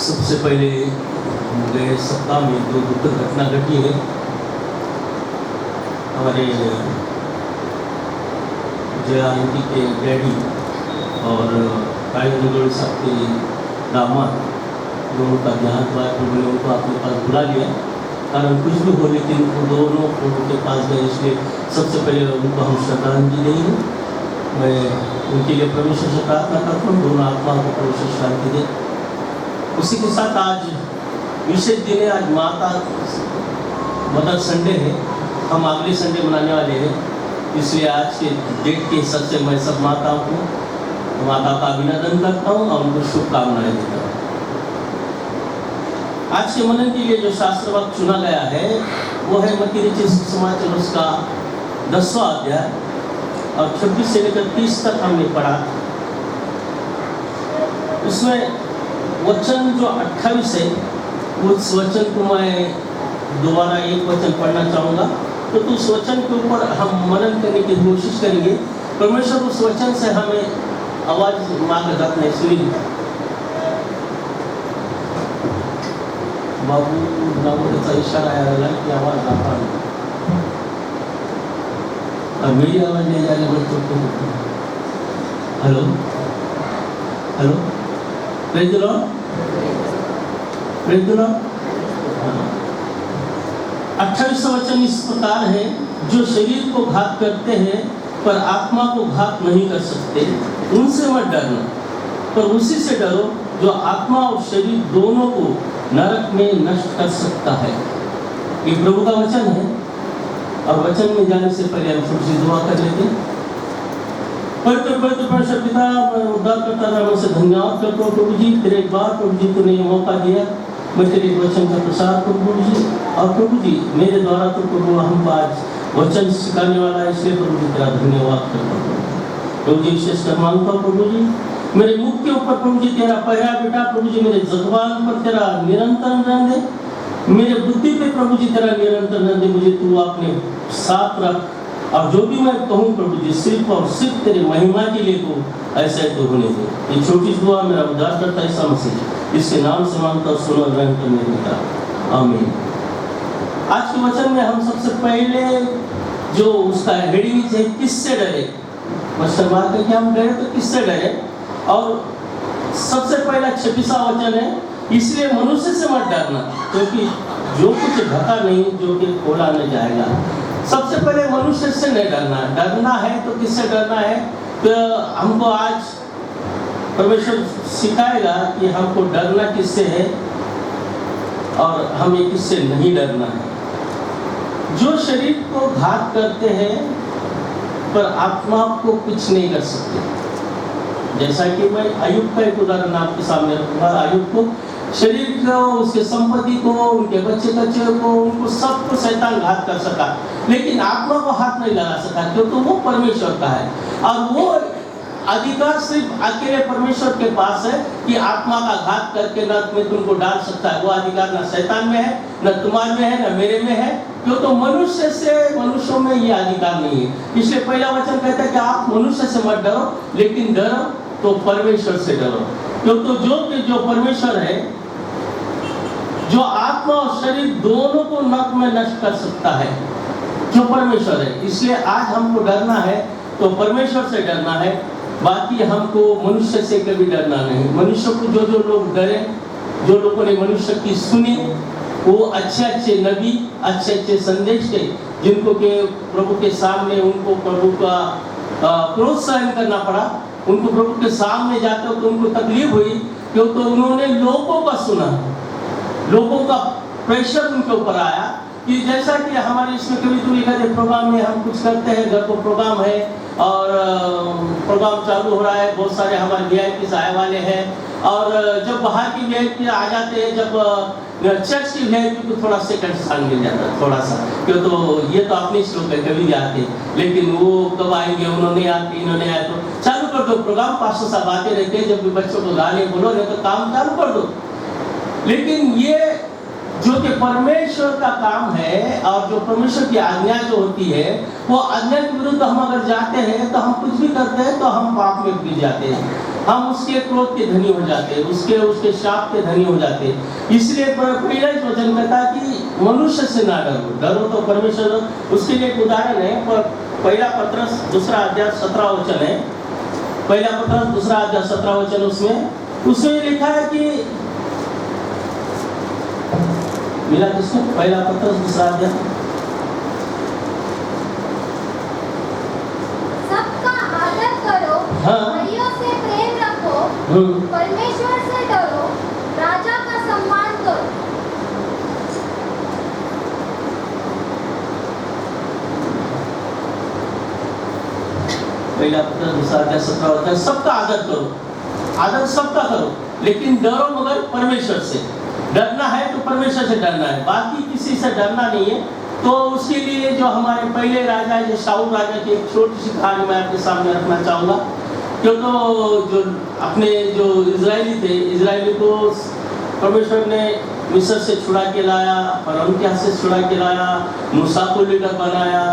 सबसे पहले गए सप्ताह में जो दुखद घटना घटी है, हमारे जया आंटी के डैडी और राजेंद्र साहब के दामाद दोनों का देहांत हुआ। प्रभु ने उनको अपने पास बुला लिया, कारण कुछ भी हो, लेकिन वो दोनों प्रभु के पास गए। इसलिए सबसे पहले उनको हम श्रद्धांजलि देंगे। मैं उनके लिए परमेश्वर से प्रार्थना करता हूँ, दोनों आत्माओं को परमेश्वर शांति दे। उसी के साथ आज विशेष दिन है, आज माता मदर संडे है। हम अगले संडे मनाने वाले हैं, इसलिए आज के डेट के हिसाब से मैं सब माताओं को माता का अभिनंदन करता हूँ और उनको शुभकामनाएं देता हूँ। आज के मनन के लिए जो शास्त्र वक्त चुना गया है वो है मत्ती रचित सुसमाचार उसका 10वां अध्याय और 26 से लेकर 30 तक हमने पढ़ा। उसमें वचन जो 28 है, उस वचन को मैं दोबारा एक वचन पढ़ना चाहूँगा, तो उस वचन के ऊपर हम मनन करने की कोशिश करेंगे। परमेश्वर उस वचन से हमें आवाज़ मार्गदर्शन नहीं सुनी। बाबू नामोचा इशारा आया कि आवाज़ आता है, और मेरी आवाज़ नहीं जाने वाली तो hello hello, praise the lord, praise the lord. 28वां वचन इस प्रकार है, जो शरीर को घात करते हैं पर आत्मा को घात नहीं कर सकते, उनसे मत डरना, पर उसी से डरो जो आत्मा और शरीर दोनों को नरक में नष्ट कर सकता है। ये प्रभु का वचन है। और वचन में जाने से पहले हम सबसे दुआ कर लेते हैं। पवित्र परमेश्वर पिता, मैं उद्धारकर्ता नाम से धन्यवाद करता हूँ प्रभु जी, तेरे एक बार प्रभु जी तूने ये मौका दिया, मैं तेरे वचन का प्रसार करूँ प्रभु जी। और प्रभु जी मेरे द्वारा तो प्रभु हमको आज वचन सिखाने वाला है, इसलिए प्रभु जी तेरा धन्यवाद करता हूँ प्रभु जी। विशेष कर मांगता हूँ प्रभु जी, मेरे मुख के ऊपर प्रभु जी तेरा पहरा बेटा प्रभु जी, मेरे ज़ुबान पर तेरा निरंतर रहने दे, मेरे बुद्धि पे प्रभु जी तेरा निरंतर रहने दे, मुझे तू अपने साथ रख। और जो भी मैं कहूँ प्रभु जी, सिर्फ और सिर्फ तेरे महिमा के लिए को ऐसा तो होने दे। ये छोटी दुआ मेरा उद्धारकर्ता ईसा मसीह इसके नाम से मांगता हूँ, सुनो ग्रहण करने देता, आमीन। आज के वचन में हम सबसे पहले जो उसका हेडिंग है, किससे डरे। वचन बात है कि हम डरे तो किससे डरे। और सबसे पहला 26वां वचन है, इसलिए मनुष्य से मत डरना, क्योंकि जो कुछ ढका नहीं जो कि खोला नहीं जाएगा। सबसे पहले मनुष्य से नहीं डरना। डरना है तो किससे डरना है, तो हमको आज परमेश्वर सिखाएगा कि हमको डरना किससे है और हमें किससे नहीं डरना है। जो शरीर को घात करते हैं पर आत्मा को कुछ नहीं कर सकते। जैसा कि मैं अय्यूब का एक उदाहरण आपके सामने रखूंगा। अय्यूब को शरीर को, उसके संपत्ति को, उनके बच्चे को, उनको सबको शैतान घात कर सका, लेकिन आत्मा को हाथ नहीं लगा सका, क्योंकि वो परमेश्वर का है। और वो अधिकार सिर्फ अकेले परमेश्वर के पास है कि आत्मा का घात करके नरक में तुमको डाल सकता है। वो अधिकार न शैतान में है, न तुम्हारे में है, न मेरे में है, क्योंकि मनुष्य से मनुष्यों में ये अधिकार नहीं है। इसलिए पहला वचन कहता है कि आप मनुष्य से मत डरो, लेकिन डरो तो परमेश्वर से डरो, क्योंकि जो परमेश्वर है, जो आत्मा और शरीर दोनों को नरक में नष्ट कर सकता है, जो परमेश्वर है। इसलिए आज हमको डरना है तो परमेश्वर से डरना है, बाकी हमको मनुष्य से कभी डरना नहीं। मनुष्य को जो लोग डरे, जो लोगों ने मनुष्य की सुनी, वो अच्छे नबी, अच्छे संदेश थे, जिनको के प्रभु के सामने उनको प्रभु का प्रोत्साहन करना पड़ा। उनको प्रभु के सामने जाते तो उनको तकलीफ हुई, क्योंकि उन्होंने लोगों का सुना, लोगों का प्रेशर उनके ऊपर आया। कि जैसा कि हमारे इसमें कभी तो लिखा है, प्रोग्राम में हम कुछ करते हैं, घर को प्रोग्राम है और प्रोग्राम चालू हो रहा है, बहुत सारे हमारे VIP आए वाले हैं, और जब बाहर की VIP आ जाते हैं, जब चर्च की VIP को थोड़ा सेकंड स्थान मिल जाता है, थोड़ा सा, क्यों तो ये तो अपने श्लोक है, कभी आते, लेकिन वो कब आएंगे, उन्होंने आते, इन्होंने आए, तो चालू कर दो प्रोग्राम। 500 साहब आते रहते हैं, जब भी बच्चों को गाने बोलो नहीं तो काम चालू कर दो। लेकिन ये जो कि परमेश्वर का काम है, और जो परमेश्वर की आज्ञा जो होती है, वो आज्ञा के विरुद्ध हम अगर जाते हैं तो हम कुछ भी करते हैं तो हम पाप में गिर जाते हैं। हम उसके क्रोध के धनी हो जाते, उसके शाप के धनी हो जाते। इसलिए पहला ही वचन कहता है कि मनुष्य से ना डरो, डरो तो परमेश्वर। उसके लिए एक उदाहरण है, पहला पत्रस 2:17 है। पहला पत्रस 2:17 उसमें लिखा है कि मिला किसको? पहला पत्रस 2 सबका आदर करो, भाइयों से प्रेम रखो, परमेश्वर से डरो, राजा का सम्मान करो। पहला पत्रस 2:17 सबका आदर करो, आदर सबका करो, लेकिन डरो मगर परमेश्वर से। डरना है तो परमेश्वर से डरना है, बाकी किसी से डरना नहीं है। तो उसके लिए जो हमारे पहले राजा, जो शाऊल राजा की एक छोटी सी कहानी मैं आपके सामने रखना चाहूँगा। क्यों तो जो अपने जो इजरायली को परमेश्वर ने मिस्र से छुड़ा के लाया, फरौन के हाथ से छुड़ा के लाया, मूसा को लीडर बनाया,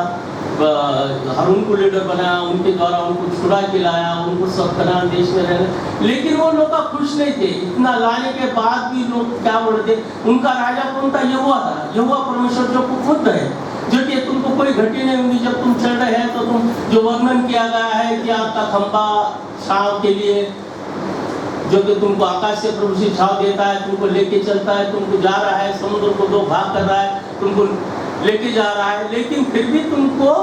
हारून को लीडर बनाया, उनके द्वारा उनको छुड़ा के लाया, उनको सब कनान देश में रहने। लेकिन वो लोग खुश नहीं थे। इतना लाने के बाद भी लोग क्या बोलते, उनका राजा कौन था? यहोवा था। यहोवा परमेश्वर जो खुद है, जो कि तुमको कोई घटी नहीं होगी जब तुम चल रहे हैं। तो तुम जो वर्णन किया गया है कि आपका खंबा छांव के लिए, जो कि तुमको आकाश से प्रभु से छाव देता है, तुमको लेके चलता है, तुमको जा रहा है, समुद्र को 2 भाग कर रहा है, तुमको लेके जा रहा है। लेकिन फिर भी तुमको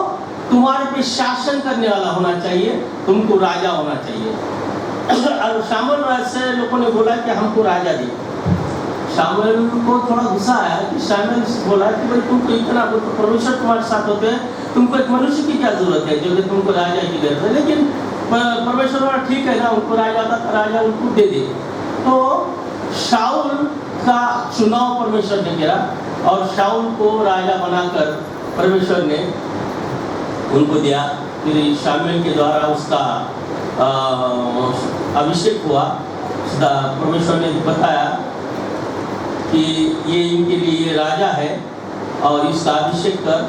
तुम्हारे पे शासन करने वाला होना चाहिए, तुमको राजा होना चाहिए। और शामुएल से लोगों ने बोला कि हमको राजा दे। शामुएल को थोड़ा गुस्सा आया कि शामुएल बोला कि भाई तुमको इतना, तो परमेश्वर तुम्हारे साथ होते हैं, तुमको एक मनुष्य की क्या जरूरत है जो कि तुमको राजा की जरूरत है। लेकिन परमेश्वर बोला ठीक है ना, उनको राजा था, राजा उनको दे दे। तो शाऊल का चुनाव परमेश्वर ने किया और शाऊल को राजा बनाकर परमेश्वर ने उनको दिया। फिर शामुएल के द्वारा उसका अभिषेक हुआ। परमेश्वर ने बताया कि ये इनके लिए ये राजा है और इसका अभिषेक कर।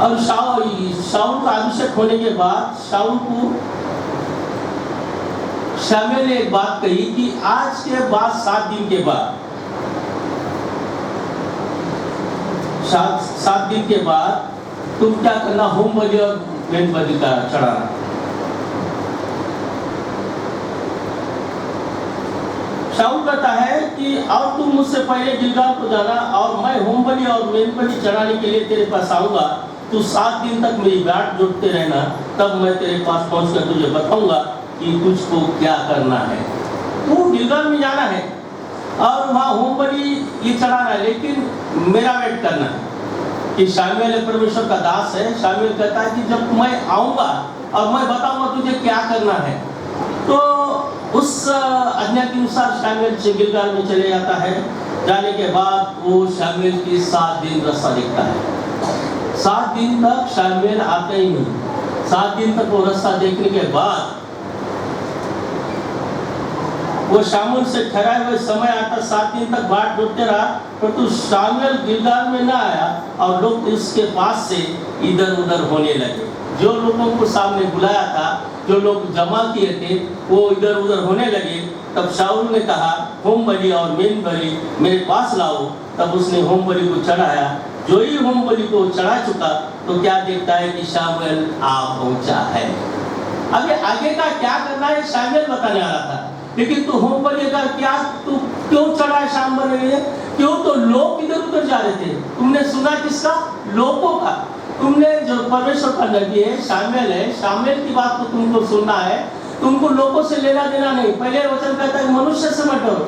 और शाऊल का अभिषेक होने के बाद शाऊल को शामुएल ने एक बात कही कि आज के बाद 7 दिन के बाद, 7 दिन के बाद तुम क्या करना? होम बलि और भेंट बलि का चढ़ाना। शाऊल कहता है कि और तुम मुझसे पहले गिलगाल को जाना और मैं होम बलि और भेंट बलि चढ़ाने के लिए तेरे पास आऊंगा। तू 7 दिन तक मेरी बाट जोतते रहना, तब मैं तेरे पास पहुंचकर तुझे बताऊंगा कि तुझको क्या करना है। तो गिलगाल में जाना है और वहाँ होम बलि ये चढ़ाना है, लेकिन मेरा वेट करना है कि शामुएल परमेश्वर का दास है। शामुएल कहता है कि जब मैं आऊँगा और मैं बताऊंगा तुझे क्या करना है। तो उस आज्ञा के अनुसार शामुएल गिलगाल में चले जाता है। जाने के बाद वो शामुएल की 7 दिन रास्ता देखता है। 7 दिन तक शामुएल आते ही नहीं। 7 दिन तक वो रास्ता देखने के बाद वो शामुएल से ठहराए हुए समय आता 7 दिन तक बाट जोतते रहा, परंतु शामुएल गिलगाल में ना आया और लोग उसके पास से इधर उधर होने लगे। जो लोगों को सामने बुलाया था, जो लोग जमा किए थे, वो इधर उधर होने लगे। तब शाऊल ने कहा होम बलि और मेन बलि मेरे पास लाओ। तब उसने होम बलि को चढ़ाया। जो ही होम बलि को चढ़ा चुका तो क्या देखता है कि शामुएल आ पहुंचा है। अभी आगे का क्या करना है शामुएल बताने वाला था, लेकिन तू होम बलि का क्या, तू क्यों चढ़ा है शामुएल में? क्यों? तो लोग इधर उधर जा रहे थे। तुमने सुना किसका? लोगों का। तुमने जो परमेश्वर का नबी है शामुएल है, शामुएल की बात तो तुमको सुनना है, तुमको लोगों से लेना देना नहीं। पहले वचन कहता है मनुष्य से मत डरो।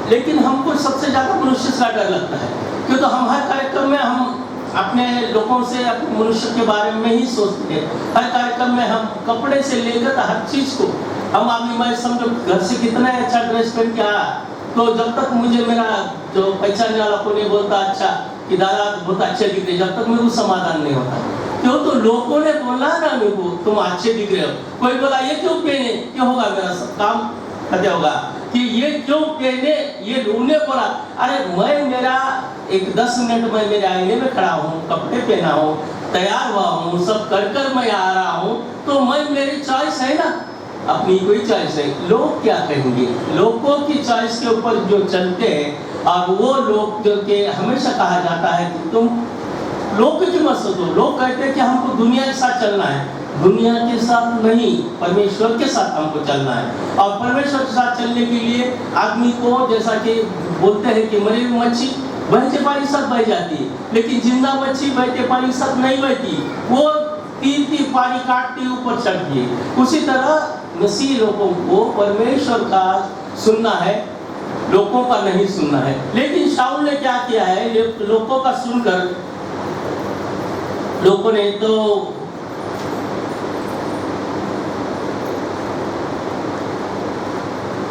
लेकिन हमको सबसे ज्यादा मनुष्य से डर लगता है, क्योंकि तो हम हर कार्यक्रम में हम अपने लोगों से, अपने मनुष्य के बारे में ही सोचते हैं। हर कार्यक्रम में हम कपड़े से लेकर हर चीज को हम, अभी मैं समझो घर से कितना अच्छा ड्रेस पहन के आया, तो जब तक मुझे मेरा जो पहचानने वाला कोई नहीं बोलता अच्छा कि दादा बहुत अच्छे दिख रहे, जब तक मेरे को समाधान नहीं होता। क्यों? तो लोगों ने बोला ना मेरे को तुम अच्छे दिख रहे हो। कोई बोला ये क्यों पहने, क्या होगा मेरा सब काम कहते होगा कि ये क्यों कहने, ये ढूंढने पड़ा। अरे मैं मेरा एक 10 मिनट में मेरे आईने में खड़ा हूँ, कपड़े पहना हूँ, तैयार हुआ हूँ, सब कर कर मैं आ रहा हूँ, तो मैं मेरी चॉइस है ना, अपनी कोई चॉइस है। लोग क्या कहेंगे, लोगों की चॉइस के ऊपर जो चलते हैं, और वो लोग जो के हमेशा कहा जाता है कि तुम लोग की मत सोचो। लोग कहते हैं कि हमको दुनिया के साथ चलना है, दुनिया के साथ नहीं, परमेश्वर के साथ हमको चलना है। और परमेश्वर के साथ चलने के लिए आदमी को, जैसा कि बोलते हैं कि मरी हुई मच्छी बहते पानी साथ बह जाती है, लेकिन जिंदा मच्छी बहते पानी साथ नहीं बहती, वो तीर पानी काटती ऊपर चढ़ती है। उसी तरह मसीह लोगों को परमेश्वर का सुनना है, लोगों का नहीं सुनना है। लेकिन शाऊल ने क्या किया है, लोगों का सुनकर लोगों ने तो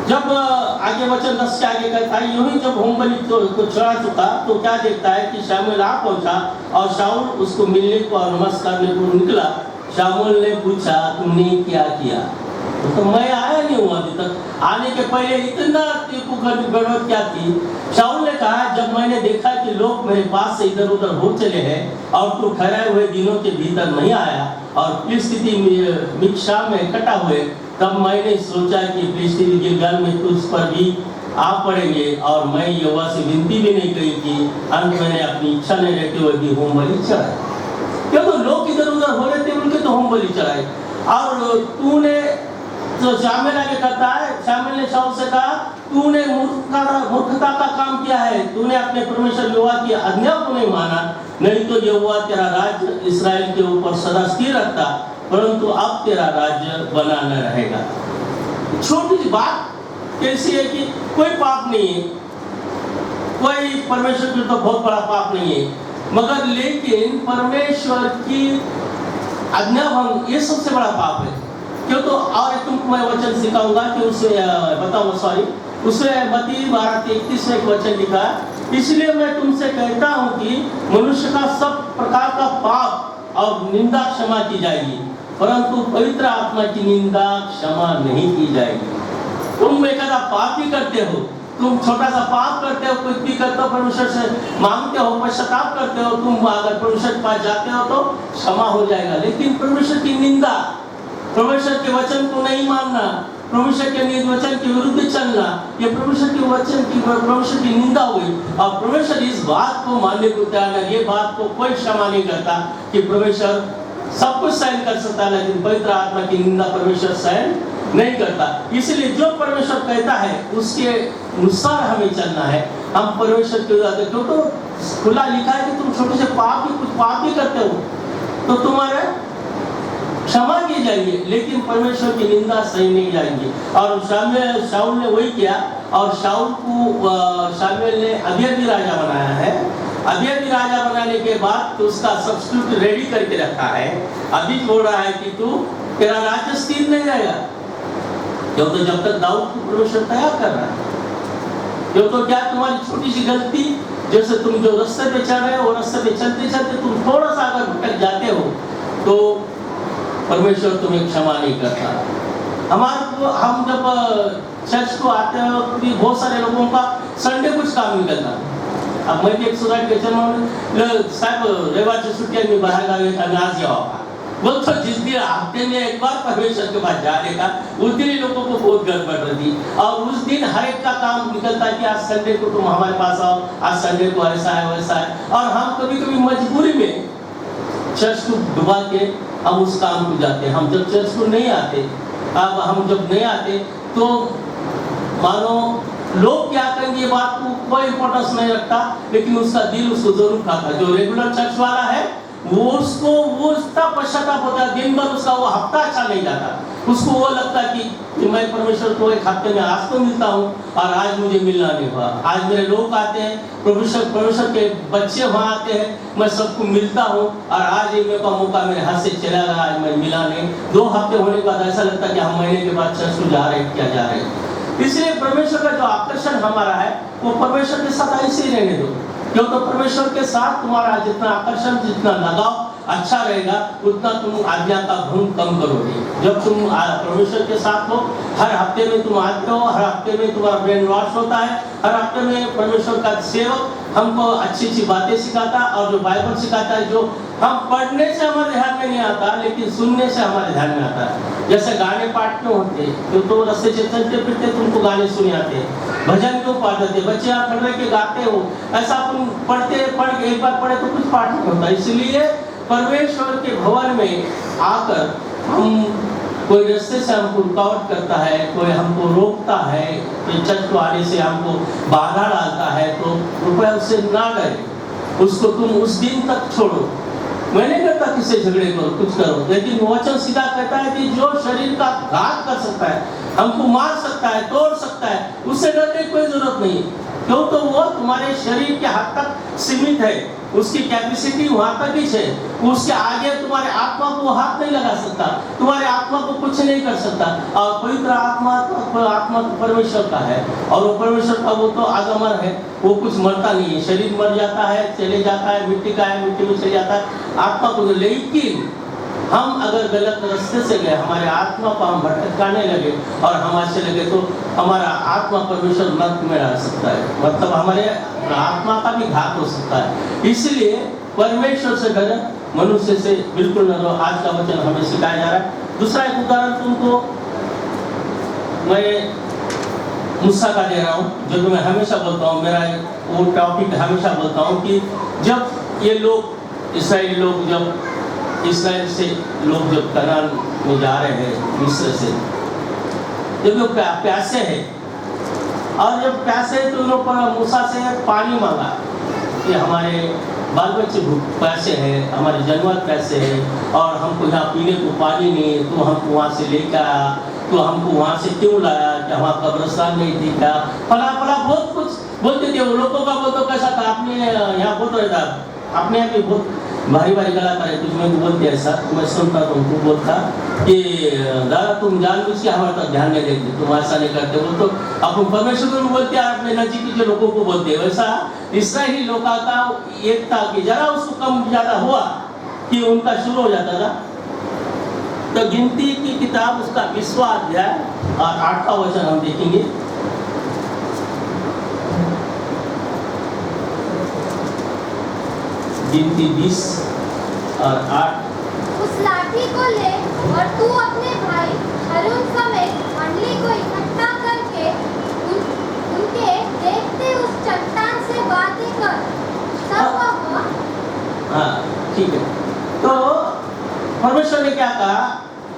जब आगे वचन 10 के आगे कहता है, यूं ही जब होम बलि को चढ़ा चुका तो क्या देखता है कि शामुएल आ पहुंचा और शाऊल उसको मिलने को और नमस्कार करने को निकला। शामुएल ने पूछा, तुमने क्या किया? तो मैं आया नहीं हूँ अभी तक, आने के पहले इतना गड़बड़ क्या थी। शाऊल ने कहा, जब मैंने देखा कि लोग मेरे पास से इधर उधर हो चले हैं और तू ठहराए हुए दिनों के भीतर नहीं आया और फिलिस्ती मिक्शा में इकट्ठा हुए, तब मैंने सोचा कि फिलिस्ती गिलगाल में तुझ पर भी आ पड़ेंगे, और मैं यहोवा से विनती भी नहीं करी कि अंत मैंने अपनी इच्छा नहीं रहते हुए भी होम बलि चढ़ाए। क्यों? तो लोग इधर उधर हो रहे थे, उनके तो होम बलि चढ़ाए। और तूने तो शामुएल आगे कहता है, शामुएल ने शाऊल से कहा, तूने मूर्खता का काम किया है, तूने अपने परमेश्वर यहोवा की आज्ञा को नहीं माना, नहीं तो यहोवा तेरा राज्य इस्राएल के ऊपर सदा स्थिर रखता, परंतु अब तेरा राज्य बना न रहेगा। छोटी सी बात कैसी है कि कोई पाप नहीं है, कोई परमेश्वर की तो बहुत बड़ा पाप नहीं है, मगर लेकिन परमेश्वर की आज्ञा भंग ये सबसे बड़ा पाप है। क्यों? तो और तुमको मैं वचन सिखाऊंगा कि उसे बताऊंगा, सॉरी, उसे मत्ती 12:31 में एक वचन लिखा है, इसलिए मैं तुमसे कहता हूं कि मनुष्य का सब प्रकार का पाप और निंदा क्षमा की जाएगी, परंतु पवित्र आत्मा की निंदा क्षमा नहीं की जाएगी। तुम एक आधा पाप भी करते हो, तुम छोटा सा पाप करते हो, कुछ भी करते हो, परमेश्वर से मांगते हो, पश्चाताप करते हो, तुम अगर परमेश्वर के पास जाते हो तो क्षमा हो जाएगा। लेकिन परमेश्वर की निंदा, परमेश्वर के वचन को नहीं मानना, परमेश्वर के वचन के विरुद्ध चलना, ये परमेश्वर के वचन की परमेश्वर की निंदा हुई। और परमेश्वर इस बात को मानने को तैयार है, ये बात को कोई क्षमा नहीं करता कि परमेश्वर सब कुछ सहन कर सकता है, लेकिन पवित्र आत्मा की निंदा परमेश्वर सहन नहीं करता। इसलिए जो परमेश्वर कहता है उसके अनुसार हमें चलना है। हम परमेश्वर के क्यों, तो खुला लिखा है कि तुम छोटे से कुछ पाप भी करते हो तो तुम्हारे क्षमा की जाएगी, लेकिन परमेश्वर की निंदा सही नहीं जाएगी। और शाऊल ने वही किया, और शाऊल को शामुएल ने अभी राजा बनाया है। अभी राजा बनाने के बाद तो उसका सब्स्टिट्यूट रेडी करके रखा है। अभी बोल रहा है कि तू तेरा राज्य स्थिर नहीं रहेगा, क्यों? तो जब तक दाऊद को परमेश्वर तैयार कर रहा है। क्यों? तो क्या तुम्हारी छोटी सी गलती, जैसे तुम जो रास्ते पे चल रहे हो, रास्ते पे चलते चलते तुम थोड़ा सा अगर भटक जाते हो तो परमेश्वर तुम्हें क्षमा नहीं करता। हम जब चर्च को आते हैं तो बहुत सारे लोगों का संडे कुछ काम निकलता है। अब मैं भी एक सोसाइटी के चलना साहब रविवार की छुट्टियां में बाहर गए था, नाज होगा वो तो जिस दिन हफ्ते में एक बार परमेश्वर के पास जाने का, उस दिन ही लोगों को बहुत गड़बड़ रहती। और उस दिन हर एक का काम निकलता है कि आज संडे को तुम हमारे पास आओ, आज संडे को ऐसा है वैसा है। और हम कभी कभी मजबूरी में चर्च को डुबा के हम उस काम को जाते हैं। हम जब चर्च को नहीं आते, अब हम जब नहीं आते तो मानो लोग क्या कहेंगे ये बात को कोई इंपॉर्टेंस नहीं रखता, लेकिन उसका दिल उसको जरूर खाता। जो रेगुलर चर्च वाला है वो उसका पश्चाताप होता है, दिन भर उसका वो हफ्ता अच्छा नहीं जाता। उसको वो लगता है कि मैं परमेश्वर को एक हफ्ते में आज तो मिलता हूँ और आज मुझे मिलना नहीं हुआ। आज मेरे लोग आते हैं, परमेश्वर के बच्चे वहाँ आते हैं, मैं सबको मिलता हूँ, और आज ये मेरे का मौका मेरे हाथ से चला गया, आज मैं मिला नहीं। 2 हफ्ते होने के बाद ऐसा लगता है कि हम महीने के बाद चर्च को जा रहे हैं, क्या जा रहे हैं। इसलिए परमेश्वर का जो आकर्षण हमारा है वो परमेश्वर के साथ ऐसे ही रहने दो। क्यों? तो परमेश्वर के साथ तुम्हारा जितना आकर्षण, जितना लगाव अच्छा रहेगा उतना तुम आज्ञा का भंग कम करोगे। जब तुम परमेश्वर के साथ हो, हर हफ्ते में तुम आते हो, हर हफ्ते में तुम्हारा ब्रेन वॉश होता है, हर हफ्ते में परमेश्वर का सेवक हमको अच्छी अच्छी बातें सिखाता है, और जो बाइबल सिखाता है, जो हम पढ़ने से हमारे ध्यान में नहीं आता लेकिन सुनने से हमारे ध्यान में आता है। जैसे गाने पाठ क्यों होते हैं? क्यों तो रस्ते से चलते फिरते तुमको गाने सुने आते हैं। भजन क्यों पाठते हैं? बच्चे आप पढ़ रहे के गाते हो, ऐसा तुम पढ़ एक बार पढ़े तो कुछ पाठ नहीं होता। इसलिए परमेश्वर के भवन में आकर हम कोई रास्ते से हमको रुकावट करता है, कोई हमको रोकता है, कोई चर्च को आने से हमको बाधा डालता है, तो कृपया उससे ना डरे, उसको तुम उस दिन तक छोड़ो। मैं नहीं कहता किससे झगड़े करो, कुछ करो, लेकिन वचन सीधा कहता है कि जो शरीर का घात कर सकता है, हमको मार सकता है, तोड़ सकता है, उससे डरने की कोई जरूरत नहीं। क्यों? तो वो तुम्हारे शरीर के हद तक सीमित है, उसकी कैपेसिटी वहां तक ही है, उसके आगे तुम्हारे आत्मा को हाथ नहीं लगा सकता, तुम्हारे आत्मा को कुछ नहीं कर सकता। और पवित्र आत्मा तो परमेश्वर का है, और वो परमेश्वर का वो तो आगमन है, वो कुछ मरता नहीं है। शरीर मर जाता है, चले जाता है, मिट्टी का है, मिट्टी में चले जाता है, आत्मा को। लेकिन हम अगर गलत रास्ते से गए, हमारे आत्मा को हम भटकाने लगे और हमारे से लगे, तो हमारा आत्मा परमेश्वर नरक में रह सकता है, मतलब हमारे आत्मा का भी घात हो सकता है। इसलिए परमेश्वर से डरे, मनुष्य से बिल्कुल न डरो। आज का वचन हमें सिखाया जा रहा है। दूसरा एक उदाहरण तुमको मैं मूसा का दे रहा हूँ, जो कि मैं हमेशा बोलता हूँ, मेरा वो टॉपिक हमेशा बोलता हूँ कि जब ये लोग इसराइली लोग इसराइल से लोग जब कनान में जा रहे हैं, मिस्र से, जब वो प्यासे हैं, और जब प्यासे तो उन लोग मूसा से पानी मांगा कि हमारे बाल बच्चे प्यासे हैं, हमारे जानवर प्यासे हैं, और हमको यहाँ पीने को पानी नहीं, तो हमको वहाँ से लेकर आया, तो हमको वहाँ से क्यों लाया, कि वहाँ कब्रिस्तान नहीं थी क्या, फला फला बहुत कुछ बोलते थे। वो लोगों का बोलते कैसा था, आपने यहाँ बोल रहे था, अपने यहाँ भी बहुत भारी भारी गला करे, कुछ में बोलते ऐसा, तो मैं सुनता तो उनको बोलता कि दादा तुम जानबूझ के हमारे तक ध्यान नहीं देते, तुम ऐसा नहीं करते। वो तो अपन परमेश्वर को बोलते हैं, अपने नजीक के लोगों को बोलते हैं। वैसा इसराइली लोगों का एक था कि जरा उसको कम ज्यादा हुआ कि उनका शुरू हो जाता था। तो गिनती की किताब उसका 20वां अध्याय और 8वां वचन हम देखेंगे। गिनती 20 और 8। उस लाठी को ले और तू अपने भाई हारून समेत मंडली को इकट्ठा करके उनके देखते उस चट्टान से बातें कर। सब हुआ। हाँ ठीक है। तो परमेश्वर ने क्या कहा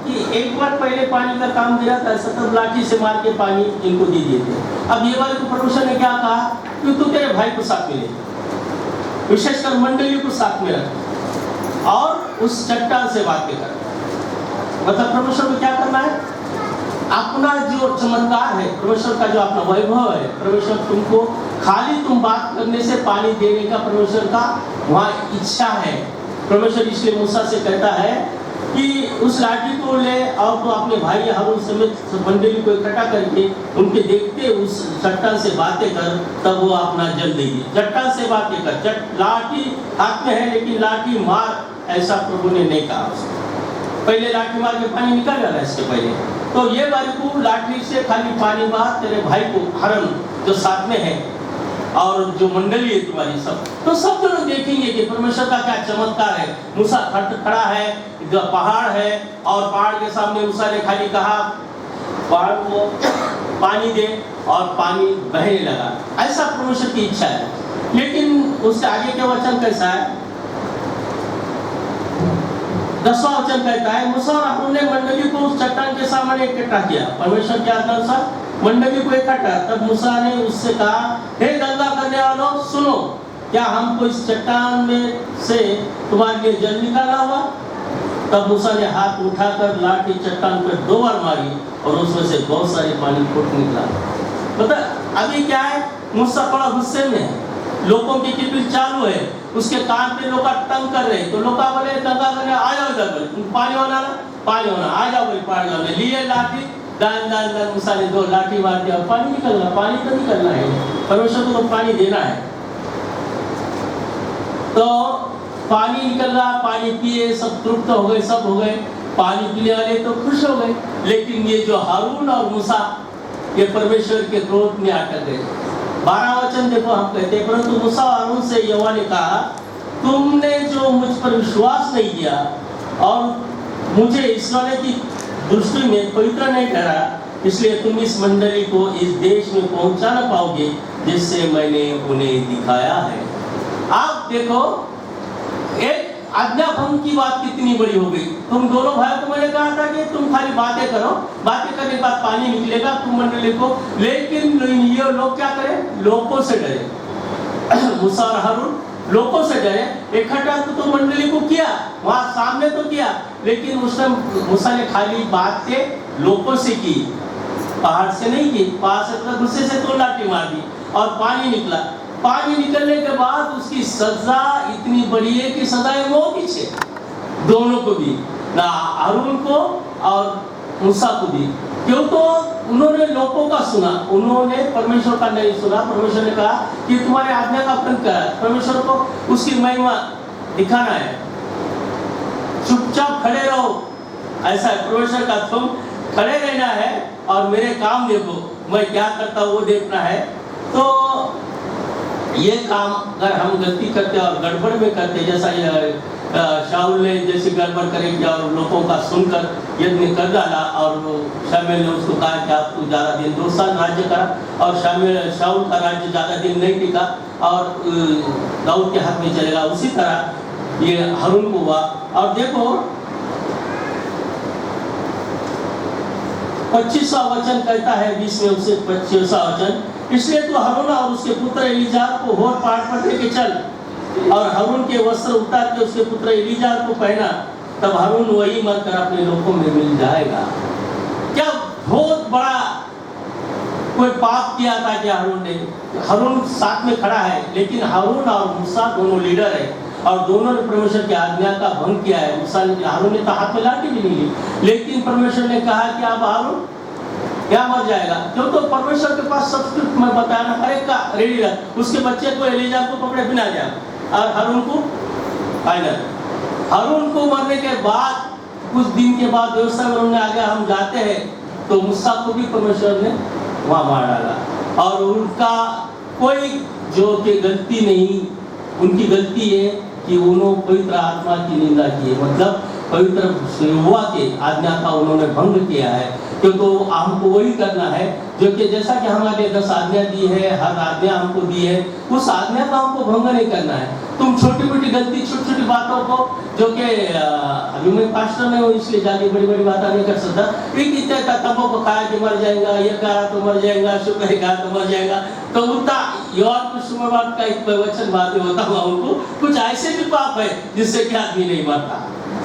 कि एक बार पहले पानी का काम दिया था, सतत लाठी से मार के पानी इनको दे दिए थे। अब ये बार परमेश्वर ने क्या कहा कि तू तेरे भाई को साथ में ले, विशेषकर मंडली को साथ में रख और उस चट्टान से बातें कर। मतलब परमेश्वर को क्या करना है, अपना जो चमत्कार है, परमेश्वर का जो अपना वैभव है, परमेश्वर तुमको खाली तुम बात करने से पानी देने का परमेश्वर का वहाँ इच्छा है। परमेश्वर इसलिए मूसा से कहता है कि उस लाठी को ले और तो अपने भाई हारून समेत मंडली को इकट्ठा करके उनके देखते उस चट्टान से बातें कर, तब वो अपना जल देगी। चट्टान से बातें कर, लाठी हाथ में है लेकिन लाठी मार, ऐसा प्रभु ने नहीं कहा उसको। पहले लाठी मार के पानी निकाल डाला इसके पहले। तो ये बारी को लाठी से खाली पानी मार, तेरे भाई को हारून जो साथ में है और जो मंडली है तुम्हारी, सब सब लोग देखेंगे कि परमेश्वर का क्या चमत्कार है। मूसा खड़ा है, जो पहाड़ है, और पहाड़ के सामने मूसा ने खाली कहा पहाड़ को पानी दे, और पानी बहने लगा। ऐसा परमेश्वर की इच्छा है। लेकिन उसके आगे के वचन कैसा है, 10वां वचन कहता है, मूसा और हारून ने मंडली को उस चट्टान के सामने इकट्ठा किया। परमेश्वर के आज्ञा अनुसार मंडली को इकट्ठा। तब मूसा ने उससे कहा, हे दंगा करने वालों सुनो, क्या हमको इस चट्टान में से तुम्हारे लिए जल निकाला हुआ? तब मूसा ने हाथ उठाकर लाठी चट्टान पर 2 बार मारी और उसमें से बहुत सारे पानी फूट निकला। मतलब अभी क्या है, मूसा बड़ा गुस्से में है, लोगों की किपिल चालू है, उसके कान पे लोग तंग कर रहे, तो लोग बोले दंगा करने आ जाओ इधर, पानी होना ना, पानी होना आ जाओ बोले, पानी होना लिए लाठी दान दान दान मूसा ने 2 लाठी मार दिया, पानी निकल रहा। पानी तो निकलना है, परमेश्वर को तो पानी देना है। तो पानी निकल रहा, पानी पिए, सब तृप्त हो गए, सब हो गए, पानी पीने वाले तो खुश हो गए। लेकिन ये जो हारून और मूसा, ये परमेश्वर के क्रोध में अटक गए। 12 वचन देखो, हम कहते हैं, परंतु मूसा और हारून से यहोवा ने कहा, तुमने जो मुझ पर विश्वास नहीं किया और मुझे इस्राएल की दृष्टि में पवित्र नहीं ठहरा, इसलिए तुम इस मंडली को इस देश में पहुंचा न पाओगे जिससे मैंने उन्हें दिखाया है। आप देखो, एक आज्ञा भंग की बात कितनी बड़ी हो गई। तुम दोनों भाइयों को मैंने कहा था कि तुम खाली बातें करो, बातें करने के बाद पानी निकलेगा, तुम मंडली को, लेकिन ये लोग क्या करें? लोगों से डरे। मूसा और हारून लोगों से डरे। इकट्ठा तो मंडली को किया, वहां सामने तो किया, लेकिन उस टाइम मूसा ने खाली बातें लोगों से की, पहाड़ से नहीं की। पहाड़ से तो गुस्से से तो लाठी मार दी और पानी निकला। पानी निकलने के बाद उसकी सजा इतनी बड़ी है कि सजा है मौत ही है, दोनों को भी, ना हारून को और मूसा को भी। क्यों? तो उन्होंने लोगों का सुना, उन्होंने परमेश्वर का नहीं सुना। परमेश्वर ने कहा कि तुम्हारे आज्ञा का भंग करा, परमेश्वर को उसकी महिमा दिखाना है, चुपचाप खड़े रहो, ऐसा है परमेश्वर का। तुम खड़े रहना है और मेरे काम देखो, मैं क्या करता हूँ वो देखना है। तो ये काम अगर हम गलती करते और गड़बड़ में करते, जैसा ये शाऊल ने जैसे गड़बड़ करे किया और लोगों का सुनकर यज्ञ कर डाला, और शामुएल ने उसको कहा कि आप तो ज़्यादा दिन 2 साल राज्य करा, और शाऊल का राज्य ज़्यादा दिन नहीं टिका और दाऊद के हाथ में चलेगा। उसी तरह ये हारून को हुआ। और देखो 25वां वचन कहता है, 20 में उससे 25वां वचन, इसलिए तो हारून और उसके पुत्र एलीजार को होर पहाड़ पर लेके चल, और हारून के वस्त्र उतार के उसके पुत्र एलीजार को पहना, तब हारून वही मरकर अपने लोगों में मिल जाएगा। क्या बहुत बड़ा कोई पाप किया था क्या हारून ने? हारून साथ में खड़ा है, लेकिन हारून और मूसा दोनों लीडर है और दोनों ने परमेश्वर की आज्ञा का भंग किया है। मूसा ने, हारून ने तो हाथ में लाठी भी नहीं ली, लेकिन परमेश्वर ने कहा कि अब हारून क्या मर जाएगा। क्यों? तो परमेश्वर के पास सब कुछ मैं बताना हर एक का रेडी रहा। उसके बच्चे को एलीजा को पकड़े बिना जाए और हारून को फाइनल। हारून को मरने के बाद कुछ दिन के बाद व्यवस्था में आगे हम जाते हैं तो मूसा को भी परमेश्वर ने वहां मार डाला, और उनका कोई जो कि गलती नहीं, उनकी गलती है कि उन्होंने पवित्र आत्मा की निंदा की है, मतलब पवित्र यहोवा के आज्ञा का उन्होंने भंग किया है। क्योंकि तो हमको वही करना है जो कि जैसा कि हमारे 10 आज्ञा दी है, हर आज्ञा हमको दी है, उस आज्ञा का हमको भंग नहीं करना है। तुम छोटी मोटी गलती, छोटी छोटी बातों को जो कि अभी मैं पास्टर नहीं हूँ इसलिए जाके बड़ी बड़ी बातें नहीं कर सकता। एक इतना तंबाकू को खाया कि मर जाएगा, ये कहा तो मर जाएगा, शुक्र कहा तो मर जाएगा, तो उतना यौन कुसुमवाद का एक प्रवचन बातें होता हुआ उनको कुछ ऐसे भी पाप है जिससे कि आदमी नहीं मरता,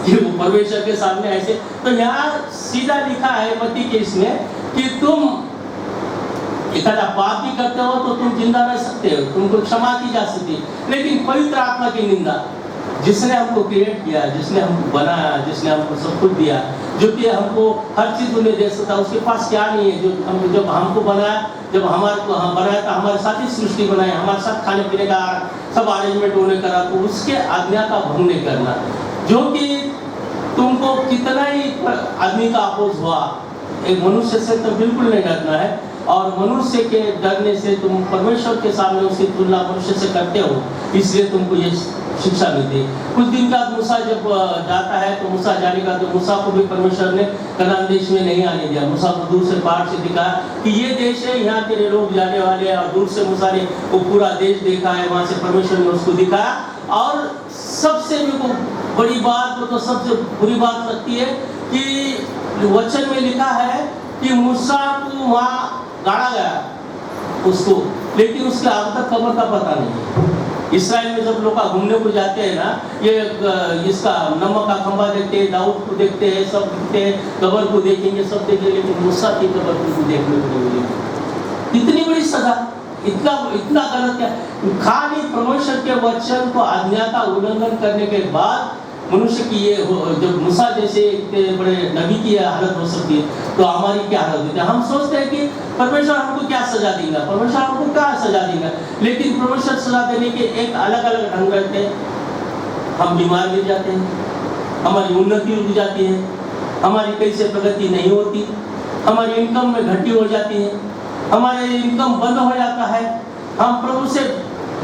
कि वो परमेश्वर के सामने ऐसे। तो यहाँ सीधा लिखा है मत्ती के इसमें कि तुम एखादा पाप भी करते हो तो तुम जिंदा रह सकते हो, तुमको क्षमा की जा सकती है। लेकिन पवित्र आत्मा की निंदा, जिसने हमको क्रिएट किया, जिसने हमको बनाया, जिसने हमको सब कुछ दिया, जो कि हमको हर चीज उन्हें दे सकता, उसके पास क्या नहीं है? जब हमको बनाया, जब हमारे को हम बनाया तो हमारे साथ ही सृष्टि बनाई, हमारे साथ खाने पीने का सब अरेंजमेंट उन्हें करा, तो उसके आज्ञा का भंग नहीं करना। जो कि तुमको कितना ही आदमी का अपोज हुआ, एक मनुष्य से तो बिल्कुल नहीं डरना है, और मनुष्य के डरने से तुम परमेश्वर के सामने उसकी तुलना मनुष्य से करते हो, इसलिए तुमको ये शिक्षा मिलती है। कुछ दिन बाद मूसा जब जाता है तो मूसा जाने का, तो मूसा को भी परमेश्वर ने कनान देश में नहीं आने दिया। मूसा को दूर से पहाड़ से दिखा कि ये देश है, यहाँ तेरे लोग जाने वाले हैं, और दूर से मूसा ने वो पूरा देश देखा है, वहाँ से परमेश्वर ने उसको दिखाया। और सबसे भी बड़ी बात तो सबसे बुरी बात लगती है कि वचन में लिखा है कि मूसा को वहाँ गाड़ा गया उसको, लेकिन उसके आगे तक कब्र का पता नहीं। इस्राएल में जब लोग घूमने को जाते हैं ना, ये इसका नमक का खंभा देखते हैं, दाऊद को देखते हैं, सब देखते हैं, कब्र को देखेंगे, सब देखेंगे, लेकिन मूसा की कब्र को देखने को नहीं मिलेगी। इतनी बड़ी सजा, इतना गलत क्या? खाली परमेश्वर के वचन को, आज्ञा का उल्लंघन करने के बाद मनुष्य की ये जब मूसा जैसे बड़े नबी की हालत हो सकती है, तो हमारी क्या हालत होती है? हम सोचते हैं कि परमेश्वर हमको क्या सजा देगा, परमेश्वर हमको क्या सजा देगा, लेकिन परमेश्वर सजा देने के एक अलग अलग ढंग रहते हैं। हम बीमार गिर जाते हैं, हमारी उन्नति रुक जाती है, हमारी कैसे प्रगति नहीं होती, हमारी इनकम में घटी हो जाती है, हमारे इनकम बंद हो जाता है, हम प्रभु से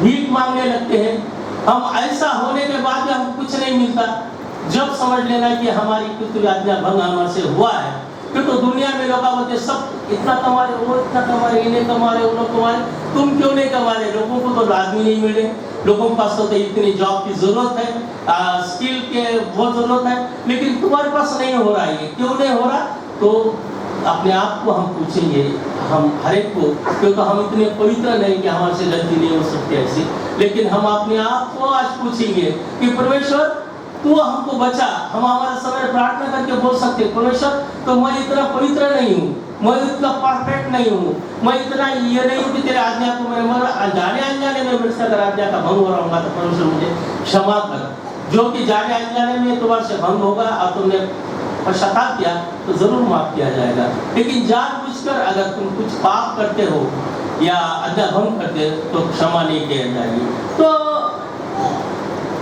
भीख मांगने लगते हैं। हम ऐसा होने के बाद भी हमको कुछ नहीं मिलता, जब समझ लेना कि हमारी कुछ आज्ञा भंग हमारे से हुआ है। फिर तो दुनिया में लोग बोलते सब इतना कमा रहे, वो इतना कमा रहे, इन्हें कमा रहे, वो लोग कमा रहे, तुम क्यों नहीं कमा रहे? लोगों को तो आदमी नहीं मिले, लोगों के पास तो इतनी जॉब की जरूरत है, स्किल के बहुत जरूरत है, लेकिन तुम्हारे पास नहीं हो रहा है। क्यों नहीं हो रहा? तो अपने आप को हम पूछेंगे, हम हर एक को, क्योंकि हम इतने पवित्र नहीं कि हमारे से गलती नहीं हो सकती ऐसी, लेकिन हम अपने आप को आज पूछेंगे कि परमेश्वर तू हमको बचा। हम हमारे समय प्रार्थना करके बोल सकते परमेश्वर तो मैं इतना पवित्र नहीं हूँ, मैं इतना परफेक्ट नहीं हूँ, मैं इतना ये नहीं हूँ कि तेरे आज्ञा को मैं जाने अनजाने में मेरे से अगर आज्ञा का भंग हो रहा होगा तो परमेश्वर मुझे क्षमा कर। जो कि जाने अनजाने में तुम्हारे से भंग होगा और तुमने पश्चाताप किया तो जरूर माफ किया जाएगा, लेकिन जानबूझकर अगर तुम कुछ पाप करते हो या आज्ञा भंग करते तो क्षमा नहीं किया जाएगी। तो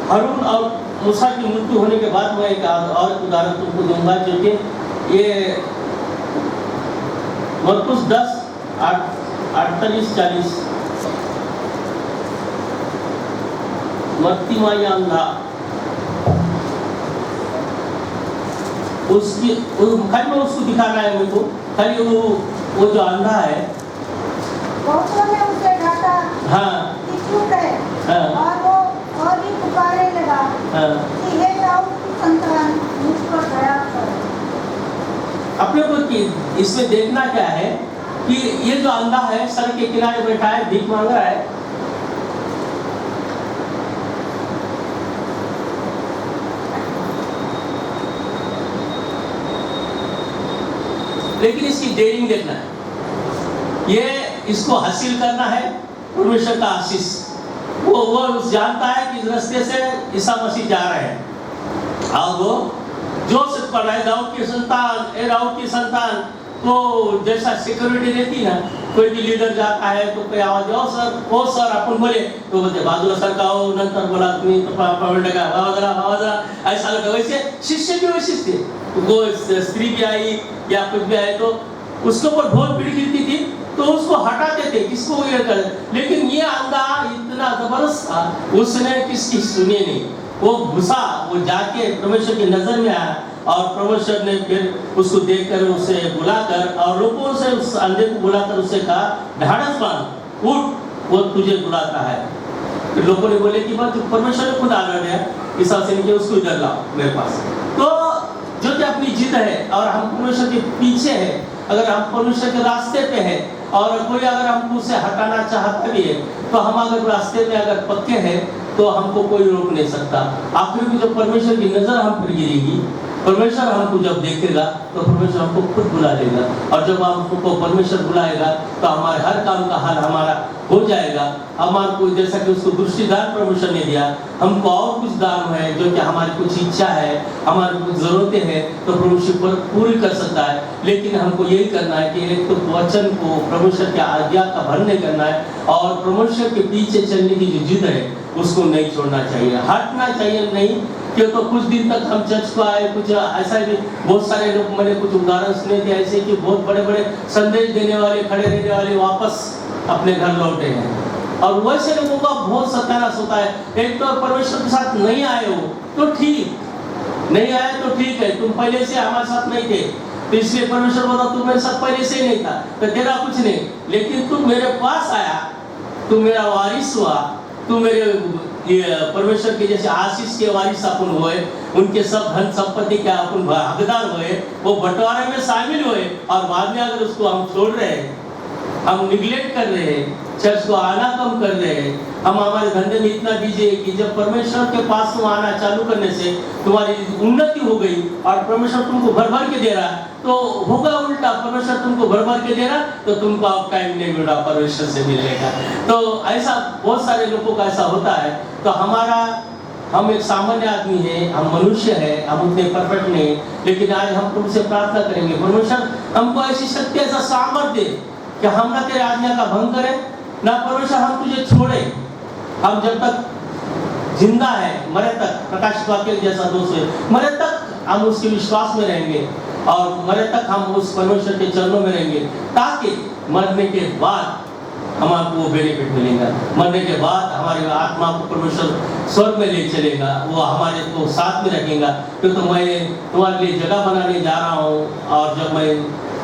हारून और मूसा की मृत्यु होने के बाद मैं एक और उदाहरण तुमको दूंगा, जो कि ये मरकुस 10:48-40 मत्ती अंधा उसकी खाली में उसको दिखाना है मेरे को, खाली वो जो अंधा है बहुतों ने उसे डांटा हाँ कि चुप है, हाँ और वो और भी पुकारने लगा हाँ। कि हे दाऊद की संतान मुझ पर दया कर। अपने को कि इसमें देखना क्या है कि ये जो अंधा है सड़क के किनारे बैठा है, भीख मांग रहा है, लेकिन इसकी डेयरिंग देखना है, ये इसको हासिल करना है परमेश्वर का आशीष। वो जानता है कि इस रास्ते से ईसा मसीह जा रहे हैं और वो जो से पढ़ रहा है दाऊद की संतान, ए दाऊद की संतान, तो जैसा सिक्योरिटी रहती ना, कोई भी लीडर जाता है तो कोई आवाज ओ सर अपन बोले तो बोलते बाजूला सरकाओ, नंतर बोला तुम्ही तो पवडगा आवाज ऐसा लगा। वैसे शिष्य भी वैसे थे, वो स्त्री भी आई या कुछ भी आए तो उसके ऊपर बहुत भीड़ गिरती थी तो उसको हटाते थे, किसको ये कर, लेकिन ये अंधा इतना जबरदस्त था, उसने किसकी सुनी नहीं, वो घुसा, वो जाके परमेश्वर की नजर में आया और परमेश्वर ने फिर उसको देखकर उसे बुलाकर और लोगों से उस अंधे को बुलाकर उसे कहा ढाढ़स बांध उठ, वो तुझे बुलाता है। फिर लोगों ने बोले कि बात परमेश्वर ने खुद आना दिया, इस से नहीं उसको इधर लाओ मेरे पास। तो जो कि अपनी जिद है और हम परमेश्वर के पीछे है, अगर हम परमेश्वर के रास्ते पे है और कोई अगर हमको उसे हटाना चाहता भी है तो हम अगर रास्ते में अगर पक्के हैं तो हमको कोई रोक नहीं सकता। आखिर में जब परमेश्वर की नजर हम पर गिरेगी, परमेश्वर हमको जब देखेगा तो परमेश्वर हमको खुद बुला लेगा, और जब हमको परमेश्वर बुलाएगा तो हमारे हर काम का हल हमारा हो जाएगा। हमारे को जैसा कि उसको दृष्टिदान परमेश्वर ने दिया, हमको और कुछ दान है जो कि हमारी कुछ इच्छा है, हमारी कुछ जरूरतें हैं तो परमेश्वर पूरी कर सकता है, लेकिन हमको यही करना है कि एक तो वचन को परमेश्वर की आज्ञा का भंग नहीं करना है और परमेश्वर के पीछे चलने की जो जिद है उसको नहीं छोड़ना चाहिए, हटना चाहिए नहीं। क्यों तो कुछ दिन तक हम चर्च को आए, कुछ ऐसा भी बहुत सारे लोग, मैंने कुछ उदाहरण सुने थे ऐसे कि बहुत बड़े बड़े संदेश देने वाले, खड़े रहने वाले वापस अपने घर लौटे हैं, और वैसे लोगों का बहुत सत्यानाश होता है। एक तो परमेश्वर के साथ नहीं आए हो तो ठीक, नहीं आए तो ठीक है, तुम पहले से हमारे साथ नहीं थे तो इसलिए परमेश्वर बोला तू मेरे साथ पहले से ही नहीं था तो तेरा कुछ नहीं, लेकिन तू मेरे पास आया, तू मेरा वारिस हुआ, तू मेरे परमेश्वर के जैसे आशीष के वारिस अपन हुए, उनके सब धन संपत्ति के अपन हकदार हुए, वो बंटवारे में शामिल हुए, और बाद में अगर उसको हम छोड़ रहे हैं, हम निगलेक्ट कर रहे हैं, चर्च को आना कम कर रहे हैं, हम हमारे धंधे में इतना दीजिए कि जब परमेश्वर के पास तुम आना चालू करने से तुम्हारी उन्नति हो गई और परमेश्वर तुमको भर भर के दे रहा है, तो होगा उल्टा, परमेश्वर तुमको भर भर के दे रहा तो तुमको अब टाइम नहीं मिल रहा परमेश्वर से मिलने का। तो ऐसा बहुत सारे लोगों का ऐसा होता है। तो हम एक सामान्य आदमी है, हम मनुष्य है, हम उतने परफेक्ट नहीं, लेकिन आज हम तुमसे प्रार्थना करेंगे परमेश्वर हमको ऐसी शक्ति, ऐसा सामर्थ्य दे कि हम ना तेरे आज्ञा का भंग करें, ना परमेश्वर हम तुझे छोड़े। हम जब तक जिंदा है, मरे तक प्रकाश वाक्य जैसा दोष है, मरे तक हम उसके विश्वास में रहेंगे और मरे तक हम उस परमेश्वर के चरणों में रहेंगे, ताकि मरने के बाद हमारे वो बेनिफिट मिलेगा। मरने के बाद हमारे आत्मा को परमेश्वर स्वर्ग में ले चलेगा, वो हमारे को साथ में रखेगा। क्योंकि मैं तुम्हारे लिए जगह बनाने जा रहा हूँ और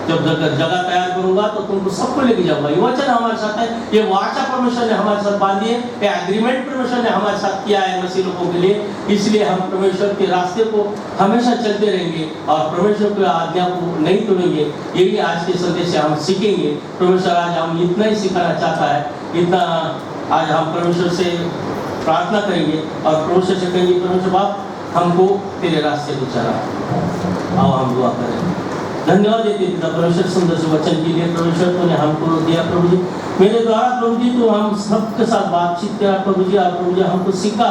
जब जगह तैयार करूंगा तो तुमको सबको लेके जाऊंगा। ये वचन हमारे साथ है, ये वाचा परमेश्वर ने हमारे साथ बांधी है, ये एग्रीमेंट परमेश्वर ने हमारे साथ किया है मसीह लोगों के लिए। इसलिए हम परमेश्वर के रास्ते को हमेशा चलते रहेंगे और परमेश्वर की आज्ञा को नहीं तोड़ेंगे। यही आज के संदेश से हम सीखेंगे। परमेश्वर आज हम इतना ही सिखाना चाहता है, इतना आज हम परमेश्वर से प्रार्थना करेंगे और परमेश्वर से कहेंगे, परमेश्वर बाप हमको तेरे रास्ते को चला। आओ हम दुआ करें। धन्यवाद देते पिता परमेश्वर सुंदर से वचन के लिए। परमेश्वर तूने हमको दिया प्रभु जी, मेरे द्वारा प्रभु जी तो हम सबके साथ बातचीत किया प्रभु जी। और प्रभु जी हमको सिखा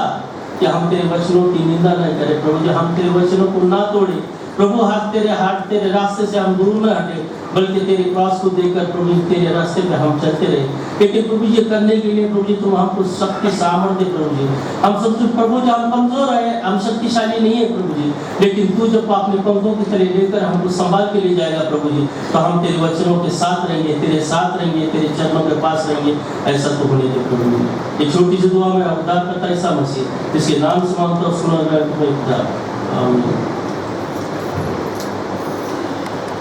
कि हम तेरे वचनों की निंदा न करें प्रभु जी, हम तेरे वचनों को ना तोड़े प्रभु। तेरे रास्ते से हम दूर न हटे, बल्कि तेरे क्रॉस को देखकर प्रभु जी तेरे रास्ते पे हम चलते रहे। लेकिन प्रभु जी करने के लिए प्रभु जी तुम हमको शक्ति सामर्थ्य प्रभु जी। हम सब प्रभु जी हम कमजोर है, हम शक्तिशाली नहीं है प्रभु जी, लेकिन तू जब अपने कंधों की तरह लेकर हमको संभाल के ले जाएगा प्रभु जी, तो हम तेरे वचनों के साथ रहेंगे, तेरे साथ रहेंगे, तेरे चरणों के पास रहेंगे। ऐसा तो होने दे प्रभु जी। एक छोटी सी दुआ में उद्धार करता ईसा मसीह, जिसके नाम से मांगता हूं, सुना आमीन।